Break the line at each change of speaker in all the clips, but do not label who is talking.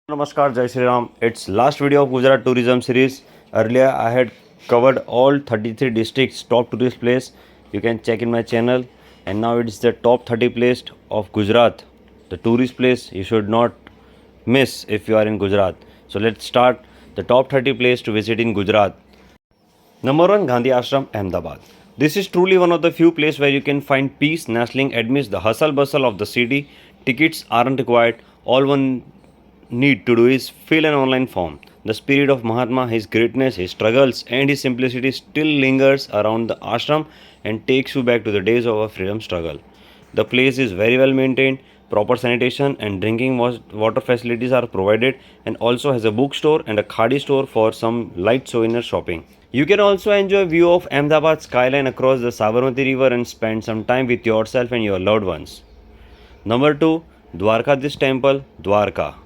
Namaskar, Jai Shri Ram. It's last video of Gujarat tourism series. Earlier, I had covered all 33 districts top tourist place. You can check in my channel. And now it's the top 30 place of Gujarat. The tourist place you should not miss if you are in Gujarat. So let's start the top 30 place to visit in Gujarat. Number 1, Gandhi Ashram, Ahmedabad. This is truly one of the few places where you can find peace nestling amidst the hustle bustle of the city. Tickets aren't required. All one need to do is fill an online form. The spirit of Mahatma, his greatness, his struggles, and his simplicity still lingers around the ashram and takes you back to the days of our freedom struggle. The place is very well maintained, proper sanitation and drinking water facilities are provided, and also has a bookstore and a khadi store for some light souvenir shopping. You can also enjoy a view of Ahmedabad skyline across the Sabarmati river and spend some time with yourself and your loved ones. Number 2, Dwarkadish Temple, Dwarka.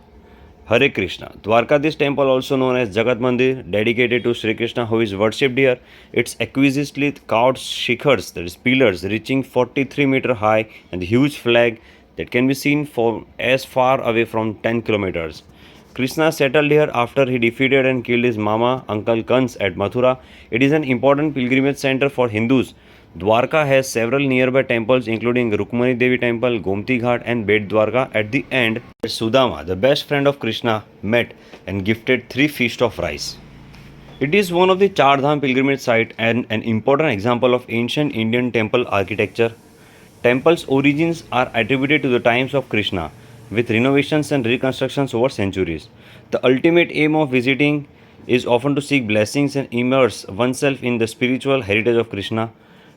Hare Krishna. Dwarkadish temple, also known as Jagat Mandir, dedicated to Sri Krishna, who is worshipped here. Its exquisitely carved shikhars, that is pillars, reaching 43-meter high, and the huge flag that can be seen from as far away from 10 kilometers. Krishna settled here after he defeated and killed his mama, Uncle Kans at Mathura. It is an important pilgrimage center for Hindus. Dwarka has several nearby temples including Rukmani Devi Temple, Gomti Ghat and Bet Dwarka. At the end, Sudama, the best friend of Krishna, met and gifted 3 feasts of rice. It is one of the Char Dham pilgrimage site and an important example of ancient Indian temple architecture. Temple's origins are attributed to the times of Krishna, with renovations and reconstructions over centuries. The ultimate aim of visiting is often to seek blessings and immerse oneself in the spiritual heritage of Krishna.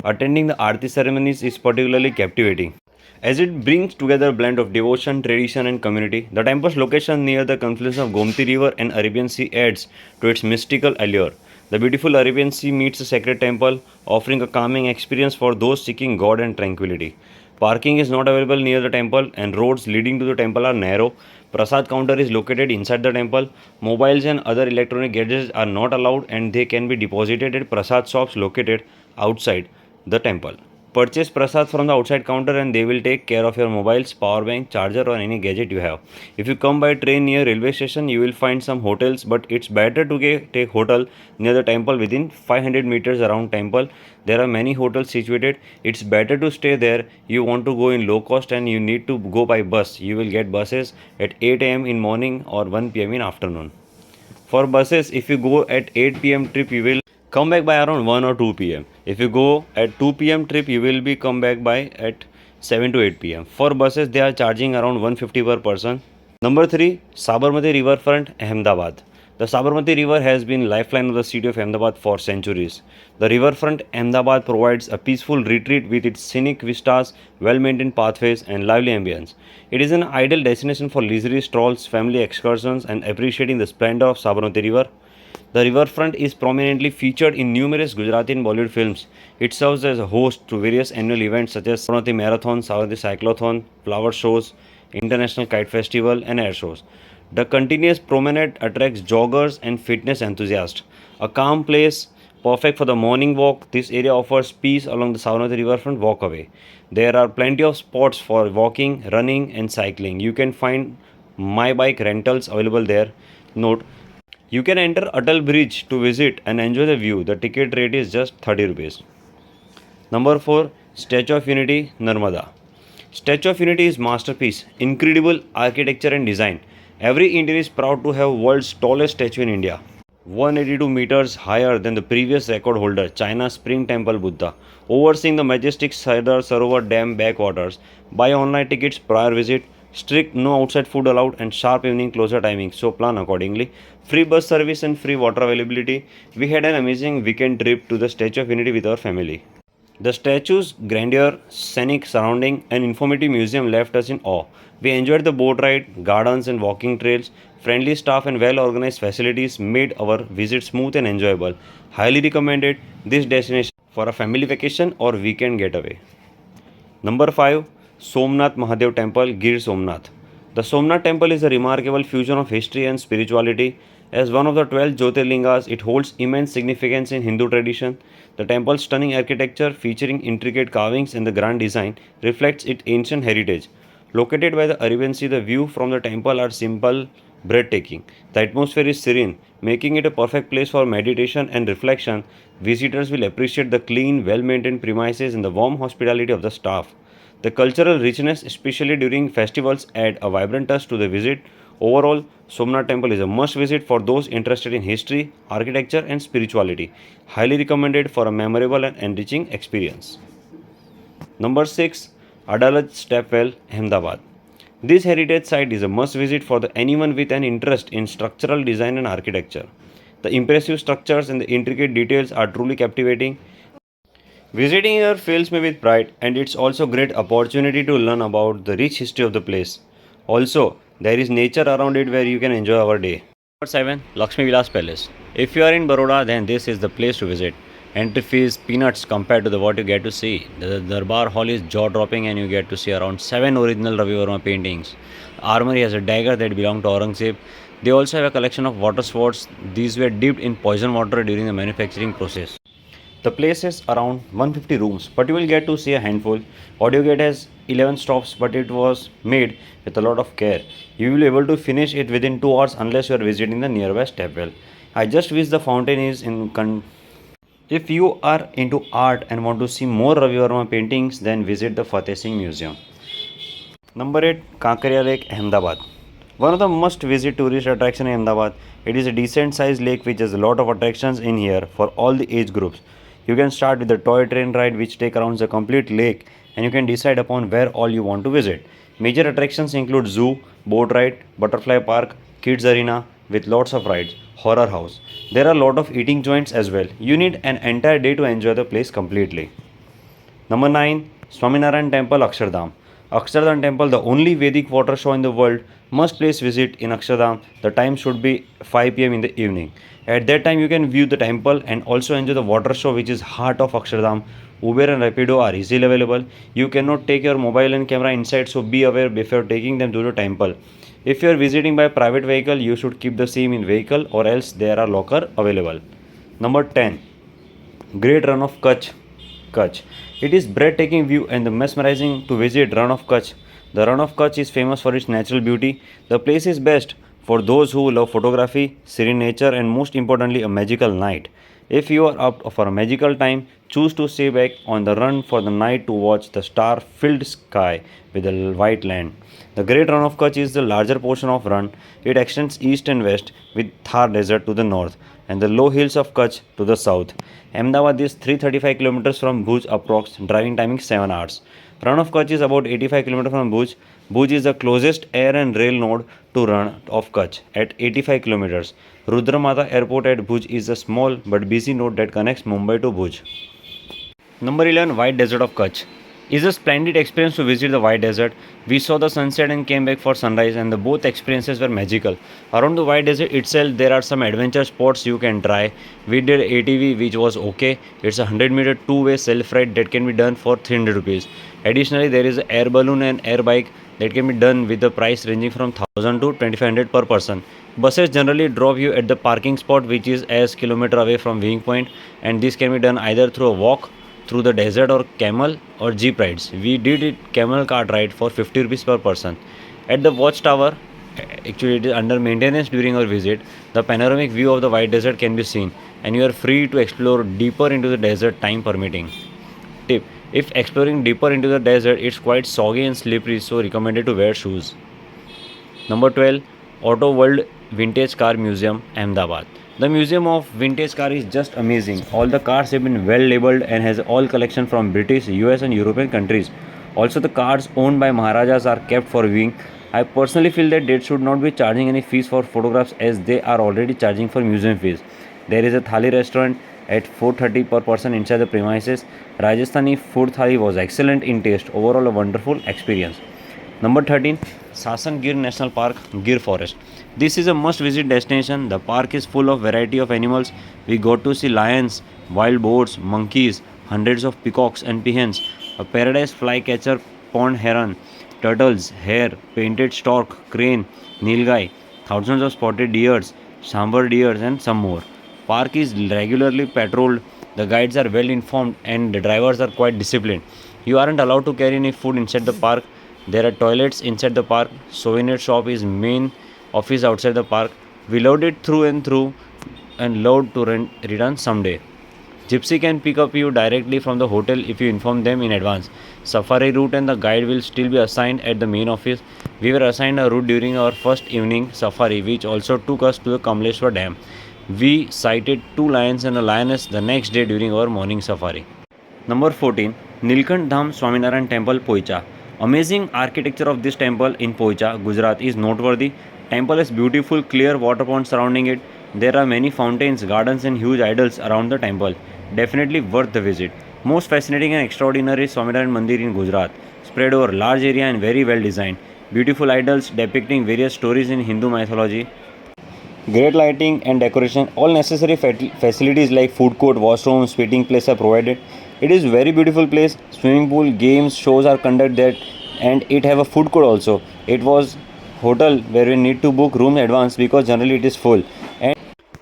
Attending the Aarti ceremonies is particularly captivating, as it brings together a blend of devotion, tradition, and community. The temple's location near the confluence of Gomti River and Arabian Sea adds to its mystical allure. The beautiful Arabian Sea meets the sacred temple, offering a calming experience for those seeking God and tranquility. Parking is not available near the temple, and roads leading to the temple are narrow. Prasad counter is located inside the temple. Mobiles and other electronic gadgets are not allowed, and they can be deposited at prasad shops located outside the temple. Purchase prasad from the outside counter and they will take care of your mobiles, power bank, charger or any gadget you have. If you come by train near railway station, you will find some hotels, but it's better to take hotel near the temple within 500 meters around temple. There are many hotels situated. It's better to stay there. You want to go in low cost and you need to go by bus. You will get buses at 8 a.m. in morning or 1 p.m. in afternoon. For buses, if you go at 8 p.m. trip, you will come back by around 1 or 2 p.m. If you go at 2 p.m. trip, you will be come back by at 7 to 8 p.m. For buses, they are charging around 150 per person. Number 3, Sabarmati Riverfront, Ahmedabad. The Sabarmati River has been lifeline of the city of Ahmedabad for centuries. The riverfront Ahmedabad provides a peaceful retreat with its scenic vistas, well-maintained pathways, and lively ambience. It is an ideal destination for leisurely strolls, family excursions, and appreciating the splendor of Sabarmati River. The riverfront is prominently featured in numerous Gujarati and Bollywood films. It serves as a host to various annual events such as Sabarmati Marathon, Sabarmati Cyclothon, flower shows, International Kite Festival, and air shows. The continuous promenade attracts joggers and fitness enthusiasts. A calm place, perfect for the morning walk, this area offers peace along the Sabarmati riverfront walkway. There are plenty of spots for walking, running, and cycling. You can find My Bike rentals available there. Note, you can enter Atal Bridge to visit and enjoy the view. The ticket rate is just 30 rupees. Number 4, Statue of Unity, Narmada. Statue of Unity is masterpiece, incredible architecture and design. Every Indian is proud to have world's tallest statue in India, 182 meters higher than the previous record holder, China's Spring Temple Buddha, overseeing the majestic Sardar Sarovar Dam backwaters. Buy online tickets prior visit. Strict no outside food allowed and sharp evening closure timing, so plan accordingly. Free bus service and free water availability. We had an amazing weekend trip to the Statue of Unity with our family. The statue's grandeur, scenic surrounding, and informative museum left us in awe. We enjoyed the boat ride, gardens, and walking trails. Friendly staff and well organized facilities made our visit smooth and enjoyable. Highly recommended this destination for a family vacation or weekend getaway. Number 5, Somnath Mahadev Temple, Gir Somnath. The Somnath Temple is a remarkable fusion of history and spirituality. As one of the 12 Jyotirlingas, it holds immense significance in Hindu tradition. The temple's stunning architecture, featuring intricate carvings and the grand design, reflects its ancient heritage. Located by the Arabian Sea, the view from the temple are simple breathtaking. The atmosphere is serene, making it a perfect place for meditation and reflection. Visitors will appreciate the clean, well maintained premises and the warm hospitality of the staff. The cultural richness, especially during festivals, add a vibrant touch to the visit. Overall, Somnath Temple is a must visit for those interested in history, architecture, and spirituality. Highly recommended for a memorable and enriching experience. Number 6. Adalat Stepwell, Ahmedabad. This heritage site is a must visit for anyone with an interest in structural design and architecture. The impressive structures and the intricate details are truly captivating. Visiting here fills me with pride, and it's also a great opportunity to learn about the rich history of the place. Also, there is nature around it where you can enjoy our day. Number 7. Lakshmi Vilas Palace. If you are in Baroda, then this is the place to visit. Entry fee is peanuts compared to what you get to see. The Darbar Hall is jaw-dropping and you get to see around 7 original Ravi Verma paintings. The armory has a dagger that belonged to Aurangzeb. They also have a collection of water swords. These were dipped in poison water during the manufacturing process. The place has around 150 rooms, but you will get to see a handful. Audio Gate has 11 stops, but it was made with a lot of care. You will be able to finish it within 2 hours unless you are visiting the nearby stepwell. I just wish the fountain is in If you are into art and want to see more Ravi Verma paintings, then visit the Fateh Singh Museum. Number 8. Kankaria Lake, Ahmedabad. One of the must-visit tourist attractions in Ahmedabad. It is a decent-sized lake which has a lot of attractions in here for all the age groups. You can start with the toy train ride which take around the complete lake, and you can decide upon where all you want to visit. Major attractions include zoo, boat ride, butterfly park, kids arena with lots of rides, horror house. There are a lot of eating joints as well. You need an entire day to enjoy the place completely. Number 9. Swaminarayan Temple, Akshardham. Akshardham Temple, the only Vedic water show in the world, must place visit in Akshardham. The time should be 5 p.m. in the evening. At that time, you can view the temple and also enjoy the water show, which is heart of Akshardham. Uber and Rapido are easily available. You cannot take your mobile and camera inside, so be aware before taking them to the temple. If you are visiting by private vehicle, you should keep the same in vehicle, or else there are locker available. Number 10. Great Run of Kutch. It is breathtaking view and mesmerizing to visit Run of Kutch. The Run of Kutch is famous for its natural beauty. The place is best for those who love photography, serene nature, and most importantly, a magical night. If you are up for a magical time, choose to stay back on the run for the night to watch the star-filled sky with the white land. The Great Run of Kutch is the larger portion of run. It extends east and west with Thar Desert to the north and the low hills of Kutch to the south. Ahmedabad is 335 km from Bhuj approx. Driving timing 7 hours. Run of Kutch is about 85 km from Bhuj. Bhuj is the closest air and rail node to Run of Kutch at 85 km. Rudramata Airport at Bhuj is a small but busy node that connects Mumbai to Bhuj. Number 11. White Desert of Kutch. It's a splendid experience to visit the White Desert. We saw the sunset and came back for sunrise, and both experiences were magical. Around the White Desert itself, there are some adventure spots you can try. We did ATV, which was okay. It's a 100-meter two-way self-ride that can be done for 300 rupees. Additionally, there is an air balloon and air bike that can be done with the price ranging from 1000 to 2500 per person. Buses generally drop you at the parking spot, which is as kilometer away from viewing point, and this can be done either through a walk through the desert or camel or jeep rides. We did it camel cart ride for 50 rupees per person. At the watchtower, actually it is under maintenance during our visit, the panoramic view of the White Desert can be seen, and you are free to explore deeper into the desert, time permitting. Tip: if exploring deeper into the desert, it's quite soggy and slippery, so recommended to wear shoes. Number 12. Auto World Vintage Car Museum, Ahmedabad. The Museum of Vintage Car is just amazing. All the cars have been well labeled and has all collection from British, US and European countries. Also, the cars owned by Maharajas are kept for viewing. I personally feel that they should not be charging any fees for photographs as they are already charging for museum fees. There is a thali restaurant at 430 per person inside the premises. Rajasthani food thali was excellent in taste. Overall, a wonderful experience. Number 13. Sasan Gir National Park, Gir Forest. This is a must-visit destination. The park is full of variety of animals. We got to see lions, wild boars, monkeys, hundreds of peacocks and peahens, a paradise flycatcher, pond heron, turtles, hare, painted stork, crane, nilgai, thousands of spotted deers, sambar deers, and some more. Park is regularly patrolled. The guides are well informed and the drivers are quite disciplined. You aren't allowed to carry any food inside the park. There are toilets inside the park. Souvenir shop is main office outside the park. We loved it through and through and loved to return someday. Gypsy can pick up you directly from the hotel if you inform them in advance. Safari route and the guide will still be assigned at the main office. We were assigned a route during our first evening safari, which also took us to the Kamleshwar Dam. We sighted two lions and a lioness the next day during our morning safari. Number 14. Nilkant Dham Swaminarayan Temple, Poicha. Amazing architecture of this temple in Poicha, Gujarat is noteworthy. Temple has beautiful clear water ponds surrounding it. There are many fountains, gardens and huge idols around the temple. Definitely worth the visit. Most fascinating and extraordinary Swaminarayan Mandir in Gujarat. Spread over large area and very well designed. Beautiful idols depicting various stories in Hindu mythology. Great lighting and decoration. All necessary facilities like food court, washroom, sitting place are provided. It is very beautiful place. Swimming pool, games, shows are conducted there, and it have a food court also. It was hotel where we need to book room advance because generally it is full. And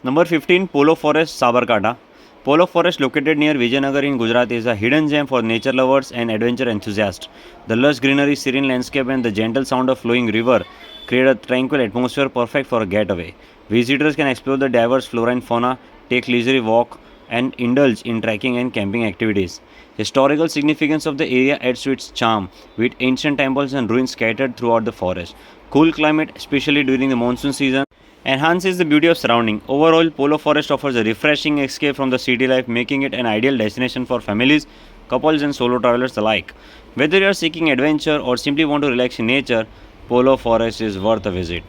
number 15, Polo Forest, Sabarkantha. Polo Forest, located near Vijayanagar in Gujarat, is a hidden gem for nature lovers and adventure enthusiasts. The lush greenery, serene landscape, and the gentle sound of flowing river create a tranquil atmosphere perfect for a getaway. Visitors can explore the diverse flora and fauna, take leisurely walk, and indulge in trekking and camping activities. Historical significance of the area adds to its charm, with ancient temples and ruins scattered throughout the forest. Cool climate, especially during the monsoon season, enhances the beauty of surrounding. Overall, Polo Forest offers a refreshing escape from the city life, making it an ideal destination for families, couples, and solo travelers alike. Whether you are seeking adventure or simply want to relax in nature, Polo Forest is worth a visit.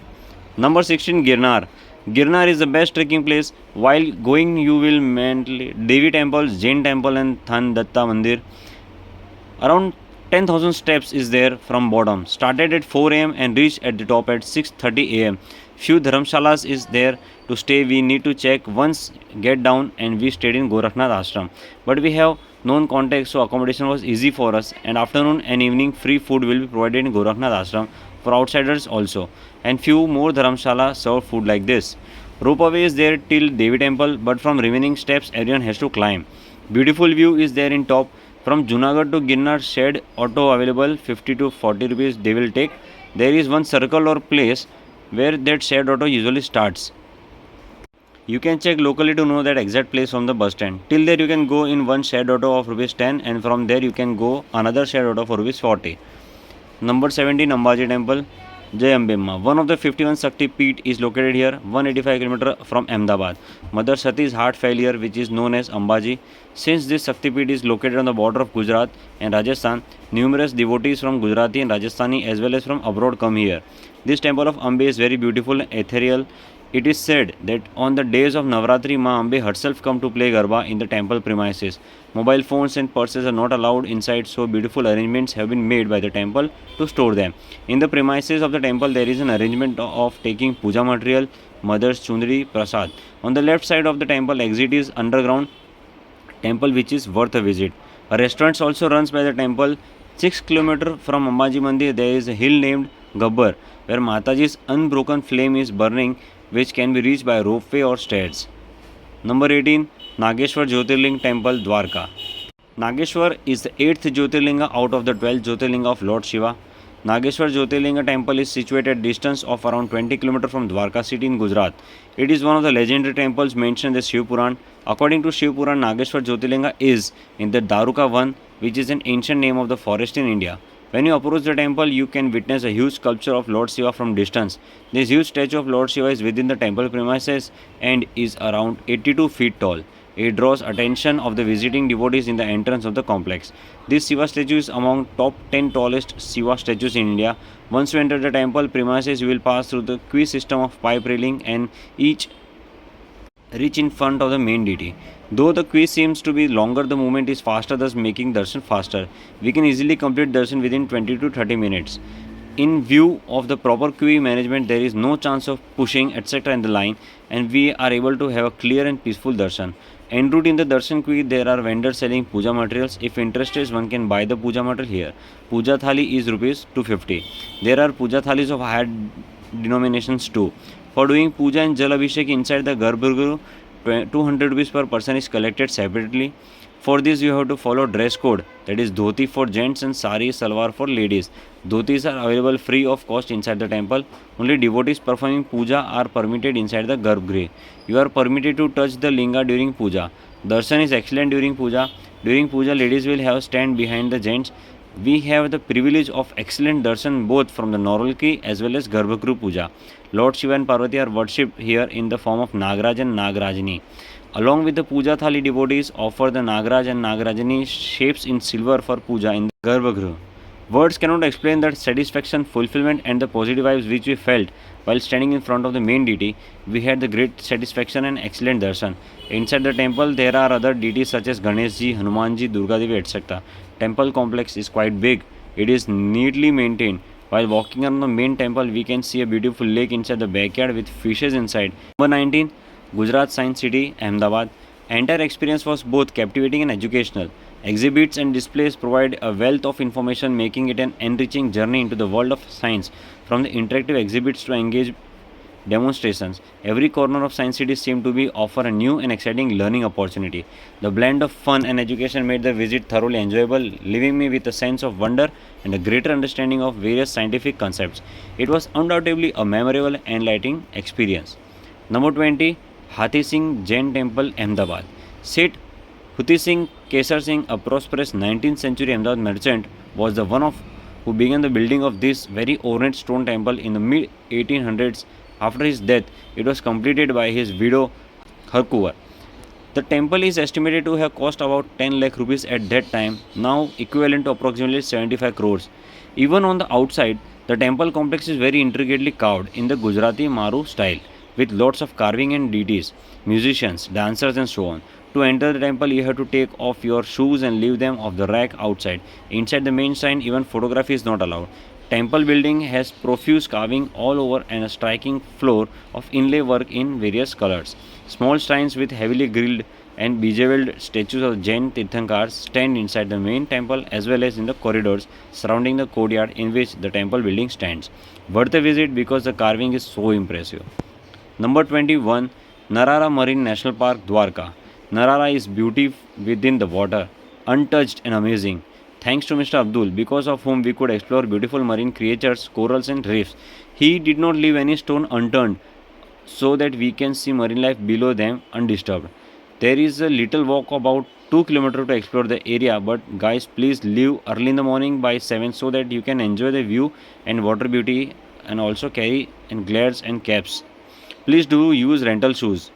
Number 16, Girnar. Girnar is the best trekking place. While going, you will meet Devi temples, Jain temple, and Than Datta Mandir. Around 10,000 steps is there from bottom. Started at 4 am and reached at the top at 6:30 am. Few dharamshalas is there to stay. We need to check once get down, and we stayed in Gorakhnath ashram. But we have known contacts, so accommodation was easy for us. And afternoon and evening free food will be provided in Gorakhnath ashram for outsiders also. And few more dharamshala serve food like this. Ropeway is there till Devi temple, but from remaining steps everyone has to climb. Beautiful view is there in top. From Junagadh to Girnar, shared auto available, 50 to 40 rupees they will take. There is one circle or place where that shared auto usually starts. You can check locally to know that exact place from the bus stand. Till there you can go in one shared auto of rupees 10, and from there you can go another shared auto for rupees 40. Number 17, Ambaji Temple, Jai Ambe Ma. One of the 51 Shakti Peeth is located here, 185 km from Ahmedabad. Mother Sati's heart failure, which is known as Ambaji. Since this Shakti Peeth is located on the border of Gujarat and Rajasthan, numerous devotees from Gujarati and Rajasthani as well as from abroad come here. This temple of Ambe is very beautiful and ethereal. It is said that on the days of Navratri, Ma Ambe herself come to play Garba in the temple premises. Mobile phones and purses are not allowed inside, so beautiful arrangements have been made by the temple to store them. In the premises of the temple, there is an arrangement of taking puja material, mother's chundri, prasad. On the left side of the temple, exit is underground temple, which is worth a visit. A restaurant also runs by the temple. 6 km from Ambaji Mandir, there is a hill named Gabbar, where Mataji's unbroken flame is burning, which can be reached by ropeway or stairs. Number 18, Nageshwar Jyotirling Temple, Dwarka. Nageshwar is the 8th Jyotirlinga out of the 12 Jyotirlinga of Lord Shiva. Nageshwar Jyotirlinga Temple is situated at a distance of around 20 km from Dwarka city in Gujarat. It is one of the legendary temples mentioned in the Shiv Puran. According to Shiv Puran, Nageshwar Jyotirlinga is in the Daruka Van, which is an ancient name of the forest in India. When you approach the temple, you can witness a huge sculpture of Lord Shiva from distance. This huge statue of Lord Shiva is within the temple premises and is around 82 feet tall. It draws attention of the visiting devotees in the entrance of the complex. This Shiva statue is among top 10 tallest Shiva statues in India. Once you enter the temple premises, you will pass through the queue system of pipe railing and each reach in front of the main deity. Though the queue seems to be longer, the movement is faster, thus making darshan faster. We can easily complete darshan within 20 to 30 minutes. In view of the proper queue management, there is no chance of pushing etc. in the line, and we are able to have a clear and peaceful darshan. En route in the darshan queue, there are vendors selling puja materials. If interested, one can buy the puja material here. Puja thali is rupees 250. There are puja thalis of higher denominations too. For doing puja and jal abhishek inside the Garbhagriha, 200 rupees per person is collected separately. For this, you have to follow dress code, that is dhoti for gents and sari salwar for ladies. Dhotis are available free of cost inside the temple. Only devotees performing puja are permitted inside the garbhagriha. You are permitted to touch the linga during puja. Darshan is excellent during puja. During puja, ladies will have stand behind the gents. We have the privilege of excellent darshan both from the Noralki as well as Garbhagriha Puja. Lord Shiva and Parvati are worshipped here in the form of Nagraj and Nagrajini. Along with the Puja Thali, devotees offer the Nagraj and Nagrajini shapes in silver for puja in the Garbhagriha. Words cannot explain the satisfaction, fulfillment, and the positive vibes which we felt while standing in front of the main deity. We had the great satisfaction and excellent darshan. Inside the temple, there are other deities such as Ganeshji, Hanumanji, Durga Devi, etc. Temple complex is quite big. It is neatly maintained. While walking around the main temple, we can see a beautiful lake inside the backyard with fishes inside. Number 19, Gujarat Science City, Ahmedabad. Entire experience was both captivating and educational. Exhibits and displays provide a wealth of information, making it an enriching journey into the world of science. From the interactive exhibits to engaged demonstrations, every corner of Science City seemed to be offer a new and exciting learning opportunity. The blend of fun and education made the visit thoroughly enjoyable, leaving me with a sense of wonder and a greater understanding of various scientific concepts. It was undoubtedly a memorable and enlightening experience. Number 20, Hathi Singh Jain Temple, Ahmedabad. Seth Huthi Singh Kesar Singh, a prosperous 19th century Ahmedabad merchant, was the one of who began the building of this very ornate stone temple in the mid 1800s. After his death, it was completed by his widow Harkuvar. The temple is estimated to have cost about 10 lakh rupees at that time, now equivalent to approximately 75 crores. Even on the outside, the temple complex is very intricately carved in the Gujarati Maru style, with lots of carving and deities, musicians, dancers, and so on. To enter the temple, you have to take off your shoes and leave them off the rack outside. Inside the main shrine, even photography is not allowed. Temple building has profuse carving all over and a striking floor of inlay work in various colors. Small shrines with heavily grilled and bejeweled statues of Jain Tirthankars stand inside the main temple as well as in the corridors surrounding the courtyard in which the temple building stands. Worth a visit because the carving is so impressive. Number 21, Narara Marine National Park, Dwarka. Narara is beauty within the water, untouched and amazing. Thanks to Mr. Abdul, because of whom we could explore beautiful marine creatures, corals and reefs. He did not leave any stone unturned so that we can see marine life below them undisturbed. There is a little walk about 2 kilometers to explore the area, but guys, please leave early in the morning by 7 so that you can enjoy the view and water beauty and also carry and glares and caps. Please do use rental shoes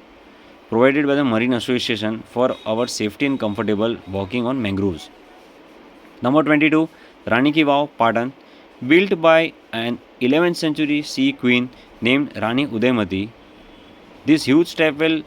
provided by the Marine Association for our safety and comfortable walking on mangroves. Number 22, Rani Ki Vav, Patan. Built by an 11th century sea queen named Rani Udaymati, this huge stepwell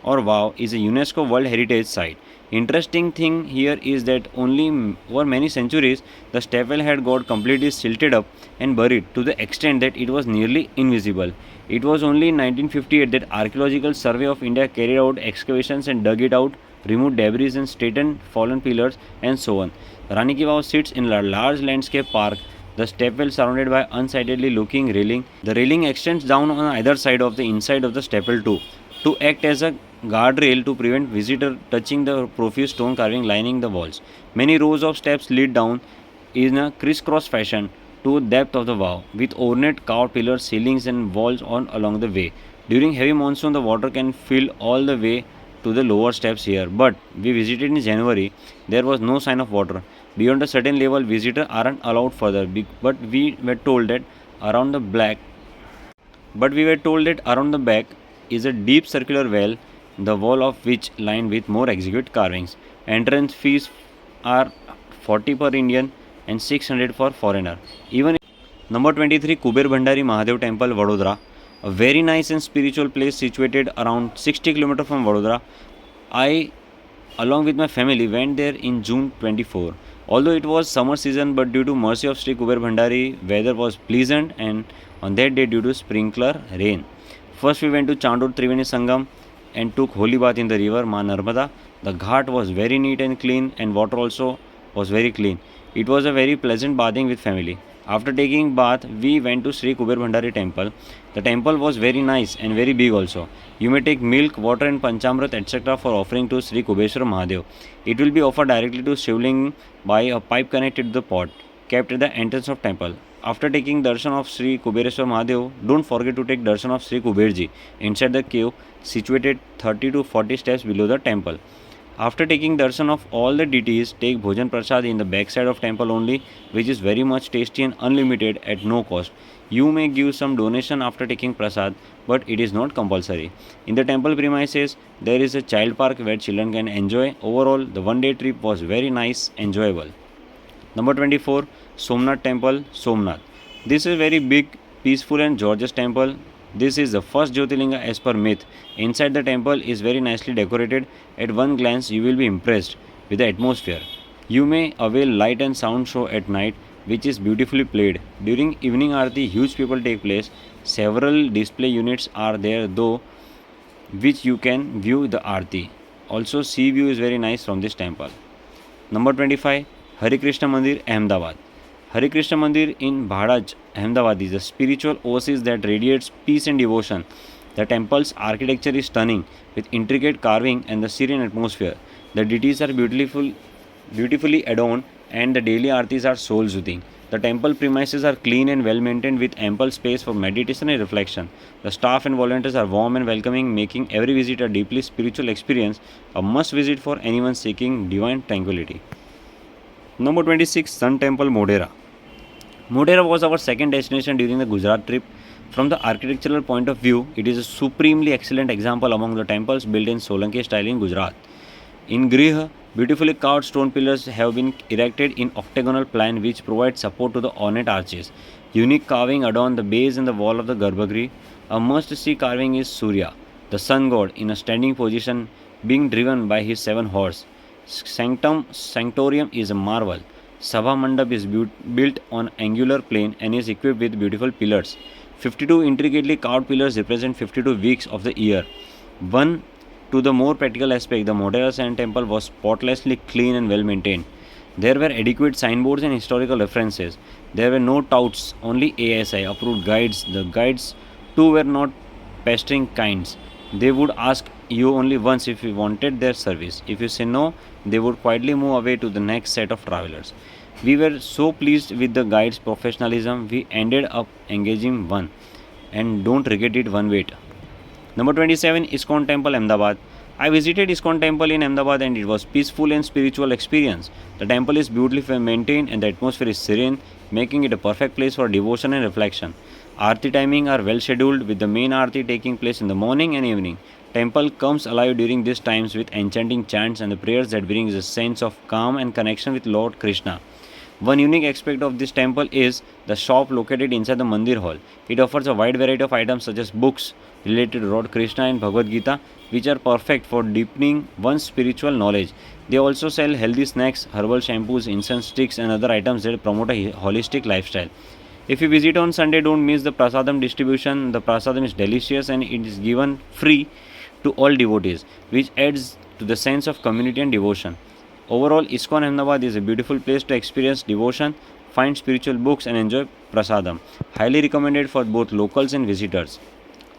or vow is a UNESCO World Heritage Site. Interesting thing here is that only over many centuries the stepwell had got completely silted up and buried to the extent that it was nearly invisible. It was only in 1958 that Archaeological Survey of India carried out excavations and dug it out, removed debris and straightened fallen pillars and so on. Rani Ki Vav sits in a large landscape park. The stepwell surrounded by unsightly looking railing. The railing extends down on either side of the inside of the stepwell too, to act as a guardrail to prevent visitor touching the profuse stone carving lining the walls. Many rows of steps lead down in a crisscross fashion to the depth of the vow, with ornate carved pillars, ceilings and walls on along the way. During heavy monsoon, the water can fill all the way to the lower steps here, but we visited in January. There was no sign of water. Beyond a certain level, visitors aren't allowed further, but we were told that around the back is a deep circular well, the wall of which lined with more exquisite carvings. Entrance fees are 40 per Indian and 600 for foreigner. Even number 23, Kuber Bhandari Mahadev Temple, Vadodara, a very nice and spiritual place situated around 60 km from Vadodara. I, along with my family, went there in June 24. Although it was summer season, but due to mercy of Sri Kuber Bhandari, weather was pleasant, and on that day due to sprinkler rain. First we went to Chandur Triveni Sangam and took holy bath in the river Ma Narmada. The ghat was very neat and clean, and water also was very clean. It was a very pleasant bathing with family. After taking bath, we went to Sri Kuber Bhandari temple. The temple was very nice and very big also. You may take milk, water and panchamrit etc. for offering to Sri Kubeshwar Mahadev. It will be offered directly to Shivling by a pipe connected to the pot kept at the entrance of temple. After taking darshan of Sri Kubereshwar Mahadev, don't forget to take darshan of Sri Kuberji inside the cave situated 30 to 40 steps below the temple. After taking darshan of all the deities, take bhojan prasad in the backside of temple only, which is very much tasty and unlimited at no cost. You may give some donation after taking prasad, but it is not compulsory. In the temple premises, there is a child park where children can enjoy. Overall, the one-day trip was very nice, enjoyable. Number 24, Somnath Temple, Somnath. This is a very big, peaceful and gorgeous temple. This is the first Jyotirlinga as per myth. Inside the temple is very nicely decorated. At one glance, you will be impressed with the atmosphere. You may avail light and sound show at night, which is beautifully played. During evening aarti, huge people take place. Several display units are there, though, which you can view the aarti. Also, sea view is very nice from this temple. Number 25, Hare Krishna Mandir, Ahmedabad. Hare Krishna Mandir in Bhadaj, Ahmedabad is a spiritual oasis that radiates peace and devotion. The temple's architecture is stunning with intricate carving and the serene atmosphere. The deities are beautifully adorned and the daily aartis are soul soothing. The temple premises are clean and well maintained with ample space for meditation and reflection. The staff and volunteers are warm and welcoming, making every visit a deeply spiritual experience, a must visit for anyone seeking divine tranquility. Number 26, Sun Temple, Modhera. Modhera was our second destination during the Gujarat trip. From the architectural point of view, it is a supremely excellent example among the temples built in Solanki style in Gujarat. In Griha, beautifully carved stone pillars have been erected in octagonal plan which provide support to the ornate arches. Unique carving adorn the base and the wall of the Garbhagriha. A must-see carving is Surya, the sun god, in a standing position being driven by his 7 horses. Sanctorium is a marvel. Sabha Mandap is built on angular plane and is equipped with beautiful pillars. 52 intricately carved pillars represent 52 weeks of the year. One to the more practical aspect, the Modhera Sun Temple was spotlessly clean and well maintained. There were adequate signboards and historical references. There were no touts, only ASI approved guides. The guides too were not pestering kinds. They would ask you only once if you wanted their service. If you say no, they would quietly move away to the next set of travelers. We were so pleased with the guide's professionalism, we ended up engaging one and don't regret it one bit. Number 27, ISKCON Temple, Ahmedabad. I visited ISKCON Temple in Ahmedabad and it was peaceful and spiritual experience. The temple is beautifully maintained and the atmosphere is serene, making it a perfect place for devotion and reflection. Aarti timing are well scheduled with the main aarti taking place in the morning and evening. Temple comes alive during these times with enchanting chants and the prayers that brings a sense of calm and connection with Lord Krishna. One unique aspect of this temple is the shop located inside the Mandir hall. It offers a wide variety of items such as books related to Lord Krishna and Bhagavad Gita, which are perfect for deepening one's spiritual knowledge. They also sell healthy snacks, herbal shampoos, incense sticks, and other items that promote a holistic lifestyle. If you visit on Sunday, don't miss the prasadam distribution. The prasadam is delicious and it is given free to all devotees, which adds to the sense of community and devotion. Overall, ISKCON Ahmedabad is a beautiful place to experience devotion, find spiritual books and enjoy prasadam. Highly recommended for both locals and visitors.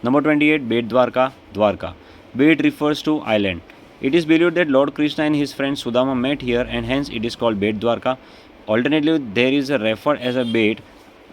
Number 28, Bet Dwarka, Dwarka. Bet refers to island. It is believed that Lord Krishna and his friend Sudama met here and hence it is called Bet Dwarka. Alternatively, there is a referred as a Bet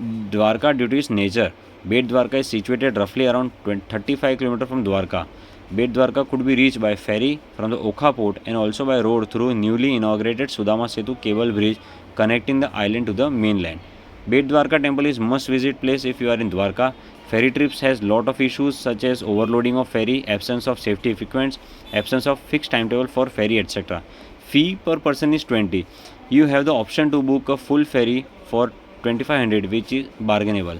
Dwarka due to its nature. Bet Dwarka is situated roughly around 35 km from Dwarka. Bet Dwarka could be reached by ferry from the Okha port and also by road through newly inaugurated Sudama Setu cable bridge connecting the island to the mainland. Bet Dwarka temple is must visit place if you are in Dwarka. Ferry trips has lot of issues such as overloading of ferry, absence of safety equipment, absence of fixed timetable for ferry etc. Fee per person is 20. You have the option to book a full ferry for 2500 which is bargainable.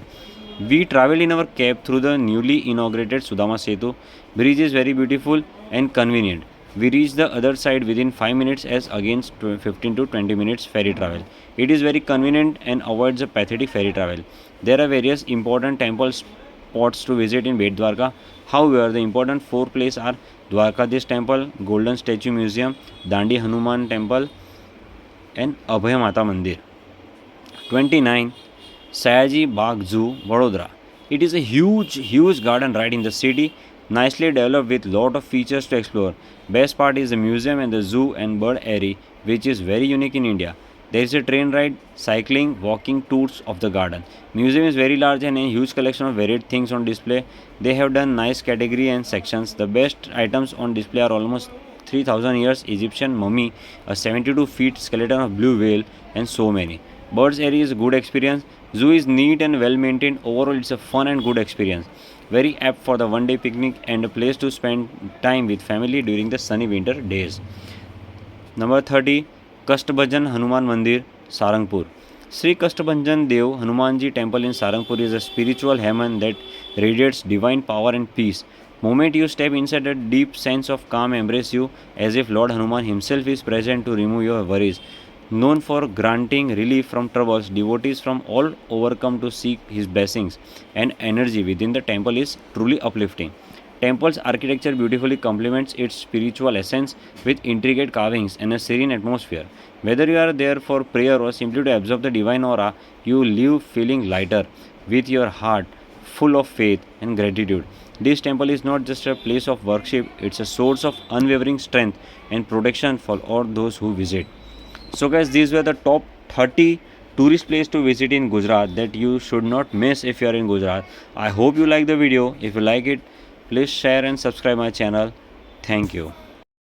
We traveled in our cab through the newly inaugurated Sudama Setu. Bridge is very beautiful and convenient. We reached the other side within 5 minutes as against 15 to 20 minutes ferry travel. It is very convenient and avoids a pathetic ferry travel. There are various important temple spots to visit in Bet Dwarka. However, the important 4 places are Dwarkadish Temple, Golden Statue Museum, Dandi Hanuman Temple and Abhay Mata Mandir. 29. Sayaji Bagh Zoo, Vadodara. It is a huge garden right in the city, nicely developed with lot of features to explore. Best part is the museum and the zoo and bird area, which is very unique in India. There is a train ride, cycling, walking tours of the garden. Museum is very large and a huge collection of varied things on display. They have done nice category and sections. The best items on display are almost 3000 years Egyptian mummy, a 72 feet skeleton of blue whale, and so many. Birds area is a good experience. Zoo is neat and well maintained. Overall, it's a fun and good experience. Very apt for the one day picnic and a place to spend time with family during the sunny winter days. Number 30, Kastabhajan Hanuman Mandir, Sarangpur. Sri Kastabhajan Dev Hanumanji Temple in Sarangpur is a spiritual haven that radiates divine power and peace. Moment you step inside, a deep sense of calm embrace you, as if Lord Hanuman himself is present to remove your worries. Known for granting relief from troubles, devotees from all over come to seek his blessings, and energy within the temple is truly uplifting. Temple's architecture beautifully complements its spiritual essence with intricate carvings and a serene atmosphere. Whether you are there for prayer or simply to absorb the divine aura, you leave feeling lighter, with your heart full of faith and gratitude. This temple is not just a place of worship, it's a source of unwavering strength and protection for all those who visit. So guys, these were the top 30 tourist place to visit in Gujarat that you should not miss if you are in Gujarat. I hope you like the video. If you like it, please share and subscribe my channel. Thank you.